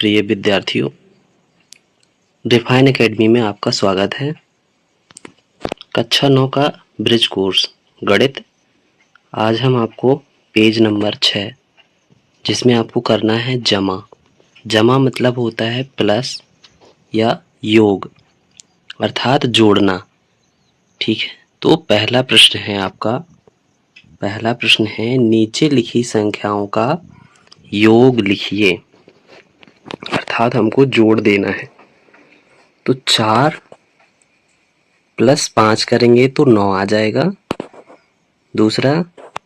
प्रिय विद्यार्थियों, define academy में आपका स्वागत है। कक्षा 9 का ब्रिज कोर्स गणित। आज हम आपको पेज नंबर 6 जिसमें आपको करना है जमा। जमा मतलब होता है प्लस या योग अर्थात जोड़ना। ठीक है, तो पहला प्रश्न है आपका। पहला प्रश्न है नीचे लिखी संख्याओं का योग लिखिए, अर्थात हमको जोड़ देना है। तो 4 + 5 करेंगे तो 9 आ जाएगा। दूसरा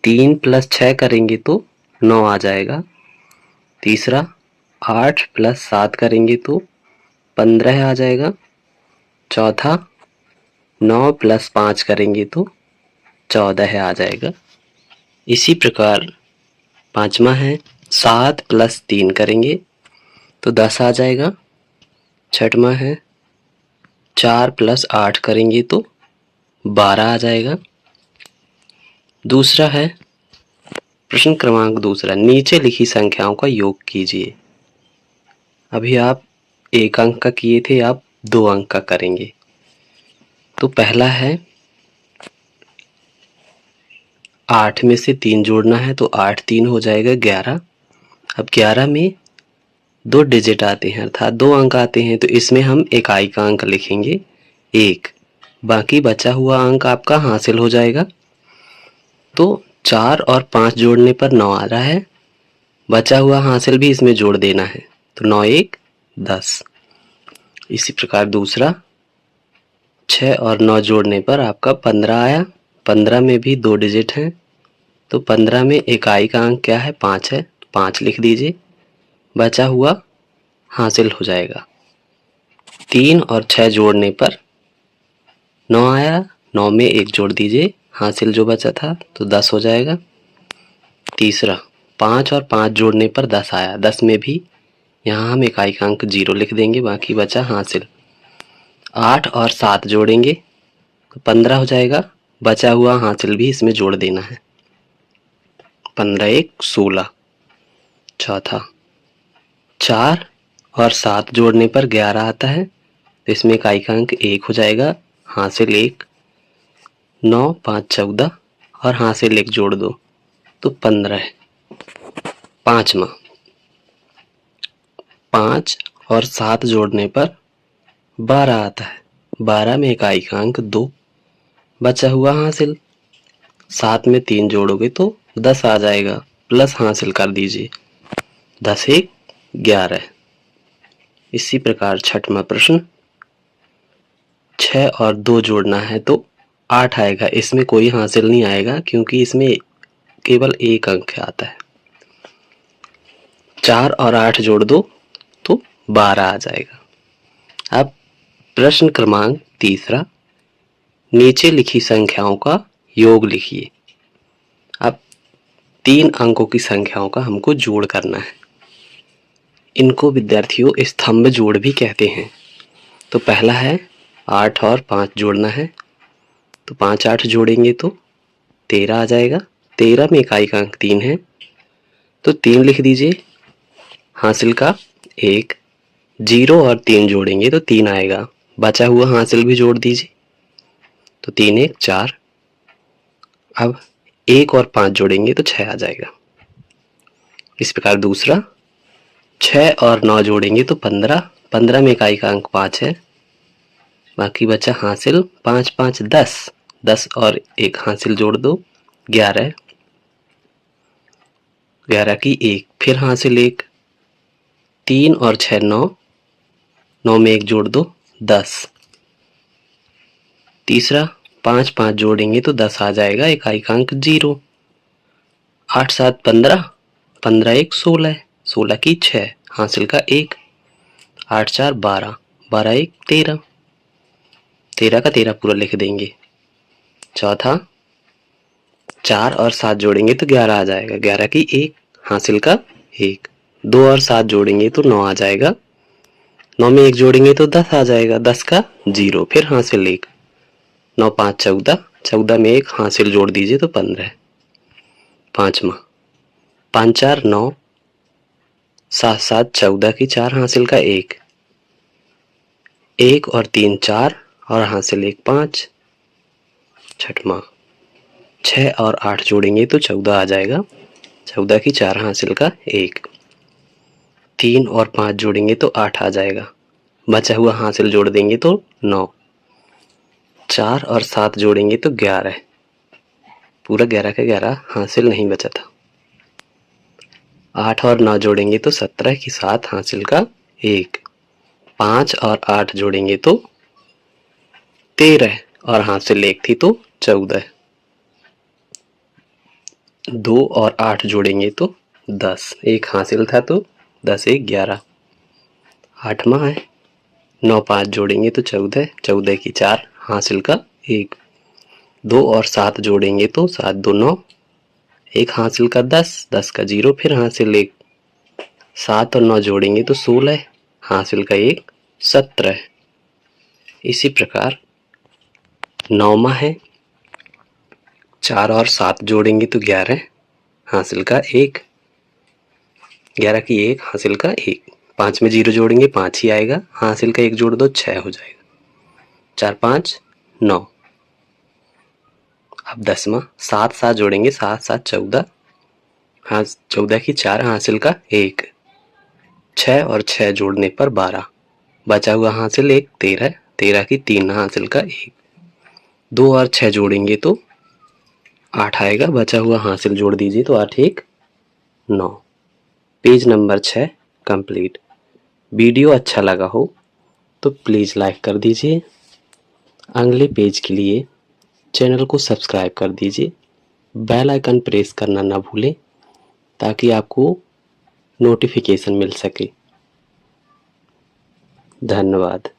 3 + 6 करेंगे तो 9 आ जाएगा। तीसरा 8 + 7 करेंगे तो 15 आ जाएगा। चौथा 9 + 5 करेंगे तो 14 आ जाएगा। इसी प्रकार पांचवा है 7 + 3 करेंगे तो 10 आ जाएगा। छठवां है 4 + 8 करेंगे तो 12 आ जाएगा। दूसरा है प्रश्न क्रमांक दूसरा, नीचे लिखी संख्याओं का योग कीजिए। अभी आप 1 अंक का किए थे, आप 2 अंक का करेंगे। तो पहला है 8 में से 3 जोड़ना है तो 8 3 हो जाएगा 11। अब 11 में 2 डिजिट आते हैं अर्थात 2 अंक आते हैं, तो इसमें हम इकाई का अंक लिखेंगे 1। बाकी बचा हुआ अंक आपका हासिल हो जाएगा। तो 4 और 5 जोड़ने पर 9 आ रहा है। बचा हुआ हासिल भी इसमें जोड़ देना है, तो 9 1 10। इसी प्रकार दूसरा 6 और 9 जोड़ने पर आपका 15 आया। 15 में भी 2 डिजिट हैं, तो 15 में इकाई का अंक क्या है 5 है, तो 5 लिख दीजिए। बचा हुआ हासिल हो जाएगा। 3 और 6 जोड़ने पर 9 आया। 9 में 1 जोड़ दीजिए, हासिल जो बचा था तो 10 हो जाएगा। तीसरा 5 और 5 जोड़ने पर 10 आया। 10 में भी यहाँ हम इकाई का अंक 0 लिख देंगे, बाकी बचा हासिल। 8 और 7 जोड़ेंगे तो 15 हो जाएगा। बचा हुआ हासिल भी इसमें जोड़ देना है, 15 1 16। चौथा 4 और 7 जोड़ने पर 11 आता है, तो इसमें इकाई का अंक 1 हो जाएगा, हासिल 1। 9 5 14 और हासिल 1 जोड़ दो तो 15 है। पांचवा 5 और 7 जोड़ने पर 12 आता है। 12 में इकाई का अंक 2। बचा हुआ हासिल 7 में 3 जोड़ोगे तो 10 आ जाएगा, प्लस हासिल कर दीजिए, 10 1 11। इसी प्रकार छठवां प्रश्न 6 और 2 जोड़ना है तो 8 आएगा। इसमें कोई हासिल नहीं आएगा क्योंकि इसमें केवल 1 अंक आता है। 4 और 8 जोड़ दो तो 12 आ जाएगा। अब प्रश्न क्रमांक तीसरा, नीचे लिखी संख्याओं का योग लिखिए। अब 3 अंकों की संख्याओं का हमको जोड़ करना है। इनको विद्यार्थियों स्तंभ जोड़ भी कहते हैं। तो पहला है 8 और 5 जोड़ना है, तो 5 8 जोड़ेंगे तो 13 आ जाएगा। 13 में इकाई का अंक 3 है, तो 3 लिख दीजिए, हासिल का 1। 0 और 3 जोड़ेंगे तो 3 आएगा। बचा हुआ हासिल भी जोड़ दीजिए, तो 3 1 4। अब 1 और 5 जोड़ेंगे तो 6 आ जाएगा। इस प्रकार दूसरा 6 और 9 जोड़ेंगे तो 15। 15 में इकाई का अंक 5 है, बाकी बचा हासिल 5 5 10। 10 और 1 हासिल जोड़ दो 11। 11 की 1 फिर हासिल 1। 3 और 6 9। 9 में 1 जोड़ दो 10। तीसरा 5 5 जोड़ेंगे तो 10 आ जाएगा, इकाई का अंक 0। 8 7 15। 15 1 16। 16 की 6 हासिल का 1। 8 4 12। 12 1 13। 13 का 13 पूरा लिख देंगे। चौथा 4 और 7 जोड़ेंगे तो 11 आ जाएगा। 11 की 1 हासिल का 1। 2 और 7 जोड़ेंगे तो 9 आ जाएगा। 9 में 1 जोड़ेंगे तो 10 आ जाएगा। 10 का 0 फिर हासिल 1। 9 5 14। 14 में 1 हासिल जोड़ दीजिए तो 15। पांचवा 5 4 9। 7 7 14 की 4 हासिल का 1, 1 और 3 4 और हासिल 1 5, छठवां 6 और 8 जोड़ेंगे तो 14 आ जाएगा, 14 की 4 हासिल का 1, 3 और 5 जोड़ेंगे तो 8 आ जाएगा, बचा हुआ हासिल जोड़ देंगे तो 9, 4 और 7 जोड़ेंगे तो 11, पूरा 11 का 11 हासिल नहीं बचा था, 8 और 9 जोड़ेंगे तो 17 की 7 हासिल का 1, 5 और 8 जोड़ेंगे तो 13 और हासिल 1 थी तो 14, 2 और 8 जोड़ेंगे तो 10, 1 हासिल था तो 10 1 11, 8वां है, 9 5 जोड़ेंगे तो 14, 14 की 4 हासिल का 1, 2 और 7 जोड़ेंगे तो 7 2 9, 1 हासिल का 10, 10 का 0 फिर हासिल 1, 7 और 9 जोड़ेंगे तो 16, हासिल का 1 17। इसी प्रकार 9वां है, 4 और 7 जोड़ेंगे तो 11, हासिल का 1, 11 की 1 हासिल का 1, 5 में 0 जोड़ेंगे 5 ही आएगा, हासिल का 1 जोड़ दो 6 हो जाएगा, 4 5 9। अब 10वां 7 7 जोड़ेंगे 7 7 14, हाँ 14 की 4 हासिल का 1, 6 और 6 जोड़ने पर 12, बचा हुआ हासिल 1 13, 13 की 3 हासिल का 1, 2 और 6 जोड़ेंगे तो 8 आएगा, बचा हुआ हासिल जोड़ दीजिए तो 8 1 9। Page number 6 complete. वीडियो अच्छा लगा हो तो प्लीज़ लाइक कर दीजिए, अगले पेज के लिए चैनल को सब्सक्राइब कर दीजिए, बेल आइकन प्रेस करना ना भूलें ताकि आपको नोटिफिकेशन मिल सके। धन्यवाद।